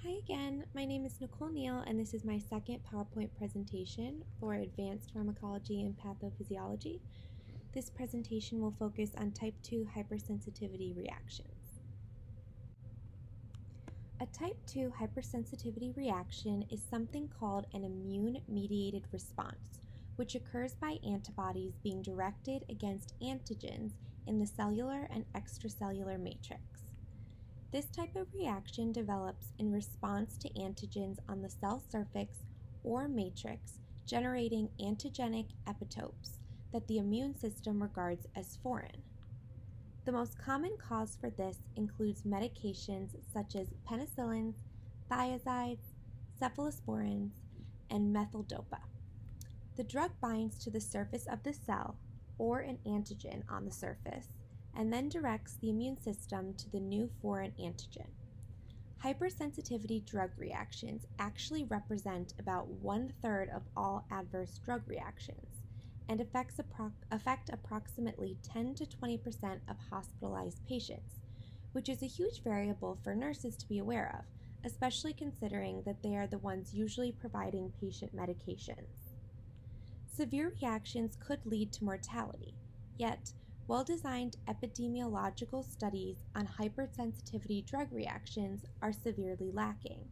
Hi again, my name is Nicole Neal and this is my second PowerPoint presentation for Advanced Pharmacology and Pathophysiology. This presentation will focus on type 2 hypersensitivity reactions. A type 2 hypersensitivity reaction is something called an immune-mediated response, which occurs by antibodies being directed against antigens in the cellular and extracellular matrix. This type of reaction develops in response to antigens on the cell surface or matrix, generating antigenic epitopes that the immune system regards as foreign. The most common cause for this includes medications such as penicillins, thiazides, cephalosporins, and methyldopa. The drug binds to the surface of the cell or an antigen on the surface and then directs the immune system to the new foreign antigen. Hypersensitivity drug reactions actually represent about 1/3 of all adverse drug reactions and affect approximately 10 to 20% of hospitalized patients, which is a huge variable for nurses to be aware of, especially considering that they are the ones usually providing patient medications. Severe reactions could lead to mortality, yet well-designed epidemiological studies on hypersensitivity drug reactions are severely lacking,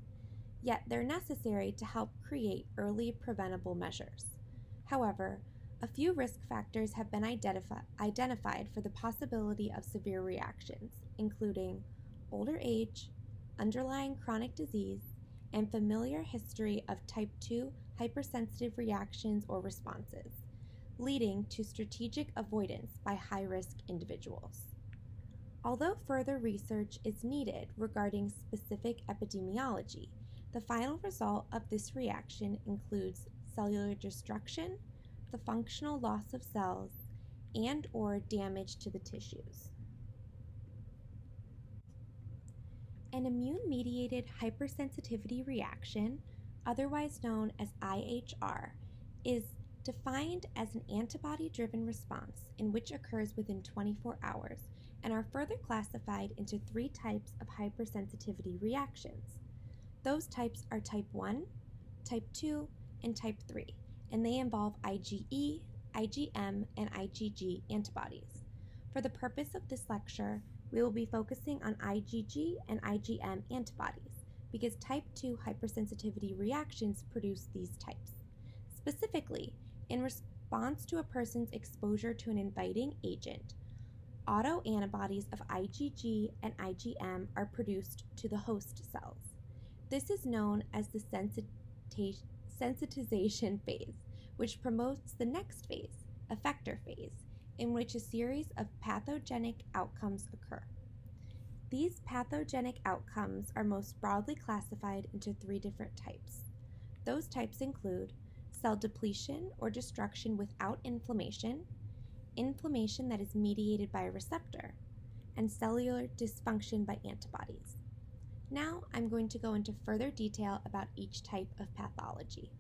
yet they're necessary to help create early preventable measures. However, a few risk factors have been identified for the possibility of severe reactions, including older age, underlying chronic disease, and familiar history of type 2 hypersensitive reactions or responses, leading to strategic avoidance by high-risk individuals. Although further research is needed regarding specific epidemiology, the final result of this reaction includes cellular destruction, the functional loss of cells, and/or damage to the tissues. An immune-mediated hypersensitivity reaction, otherwise known as IHR, is defined as an antibody-driven response in which occurs within 24 hours and are further classified into 3 types of hypersensitivity reactions. Those types are type 1, type 2, and type 3, and they involve IgE, IgM, and IgG antibodies. For the purpose of this lecture, we will be focusing on IgG and IgM antibodies because type 2 hypersensitivity reactions produce these types. Specifically, in response to a person's exposure to an inviting agent, autoantibodies of IgG and IgM are produced to the host cells. This is known as the sensitization phase, which promotes the next phase, effector phase, in which a series of pathogenic outcomes occur. These pathogenic outcomes are most broadly classified into 3 different types. Those types include cell depletion or destruction without inflammation, inflammation that is mediated by a receptor, and cellular dysfunction by antibodies. Now I'm going to go into further detail about each type of pathology.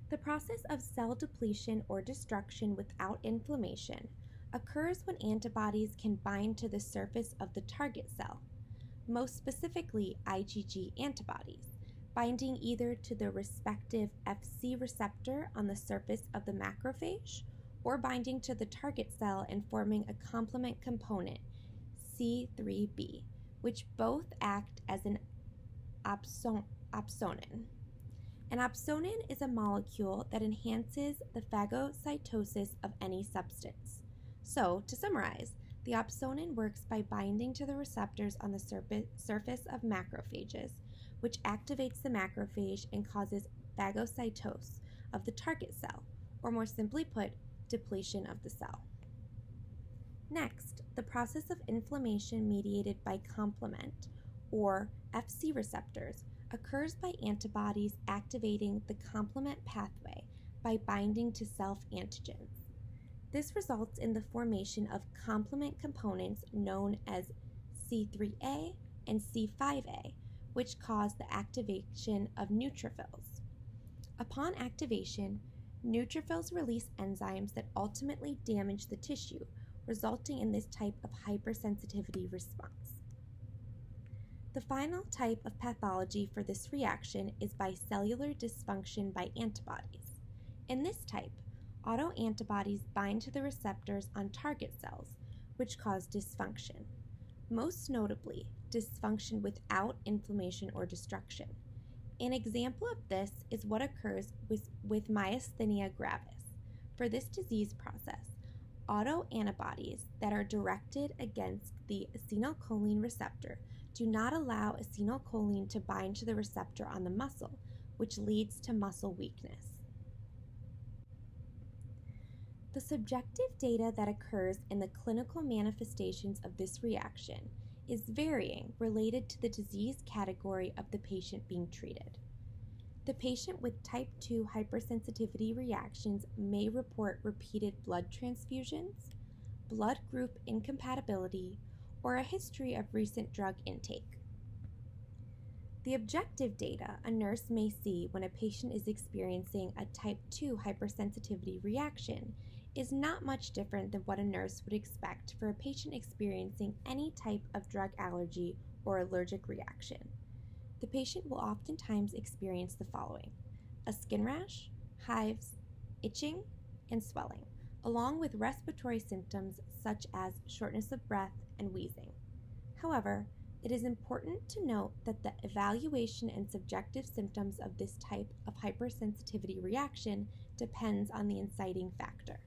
The process of cell depletion or destruction without inflammation occurs when antibodies can bind to the surface of the target cell, most specifically IgG antibodies, binding either to the respective Fc receptor on the surface of the macrophage or binding to the target cell and forming a complement component, C3b, which both act as an opsonin. An opsonin is a molecule that enhances the phagocytosis of any substance. So, to summarize, the opsonin works by binding to the receptors on the surface of macrophages, which activates the macrophage and causes phagocytosis of the target cell, or more simply put, depletion of the cell. Next, the process of inflammation mediated by complement, or Fc receptors, occurs by antibodies activating the complement pathway by binding to self-antigens. This results in the formation of complement components known as C3a and C5a, which cause the activation of neutrophils. Upon activation, neutrophils release enzymes that ultimately damage the tissue, resulting in this type of hypersensitivity response. The final type of pathology for this reaction is by cellular dysfunction by antibodies. In this type, autoantibodies bind to the receptors on target cells, which cause dysfunction. Most notably, dysfunction without inflammation or destruction. An example of this is what occurs with myasthenia gravis. For this disease process, autoantibodies that are directed against the acetylcholine receptor do not allow acetylcholine to bind to the receptor on the muscle, which leads to muscle weakness. The subjective data that occurs in the clinical manifestations of this reaction is varying related to the disease category of the patient being treated. The patient with type 2 hypersensitivity reactions may report repeated blood transfusions, blood group incompatibility, or a history of recent drug intake. The objective data a nurse may see when a patient is experiencing a type 2 hypersensitivity reaction is not much different than what a nurse would expect for a patient experiencing any type of drug allergy or allergic reaction. The patient will oftentimes experience the following: a skin rash, hives, itching, and swelling, along with respiratory symptoms such as shortness of breath and wheezing. However, it is important to note that the evaluation and subjective symptoms of this type of hypersensitivity reaction depends on the inciting factor.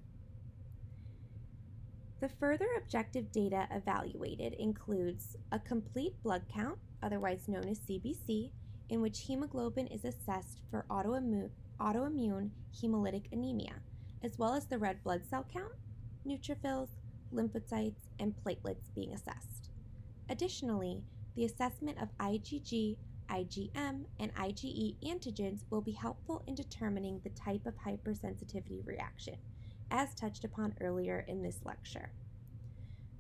The further objective data evaluated includes a complete blood count, otherwise known as CBC, in which hemoglobin is assessed for autoimmune hemolytic anemia, as well as the red blood cell count, neutrophils, lymphocytes, and platelets being assessed. Additionally, the assessment of IgG, IgM, and IgE antigens will be helpful in determining the type of hypersensitivity reaction, as touched upon earlier in this lecture.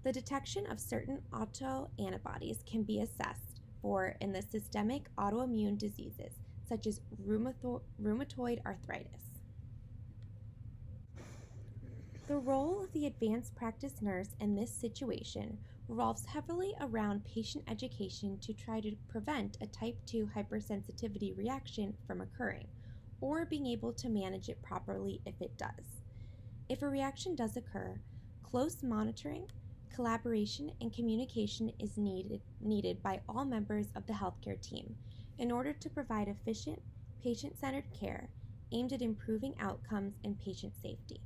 The detection of certain autoantibodies can be assessed for in the systemic autoimmune diseases such as rheumatoid arthritis. The role of the advanced practice nurse in this situation revolves heavily around patient education to try to prevent a type 2 hypersensitivity reaction from occurring, or being able to manage it properly if it does. If a reaction does occur, close monitoring, collaboration, and communication is needed by all members of the healthcare team in order to provide efficient, patient-centered care aimed at improving outcomes and patient safety.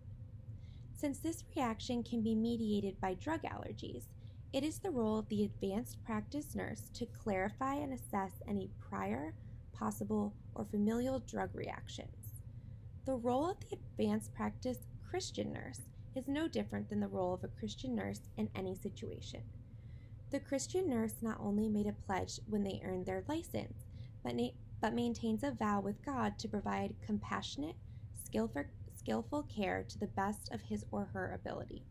Since this reaction can be mediated by drug allergies, it is the role of the advanced practice nurse to clarify and assess any prior, possible, or familial drug reactions. The role of the advanced practice Christian nurse is no different than the role of a Christian nurse in any situation. The Christian nurse not only made a pledge when they earned their license, but maintains a vow with God to provide compassionate, skillful care to the best of his or her ability.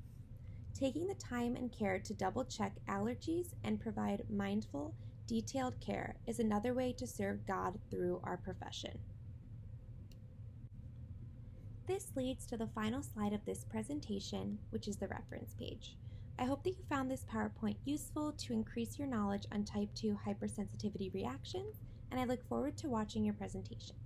Taking the time and care to double-check allergies and provide mindful, detailed care is another way to serve God through our profession. This leads to the final slide of this presentation, which is the reference page. I hope that you found this PowerPoint useful to increase your knowledge on type 2 hypersensitivity reactions, and I look forward to watching your presentation.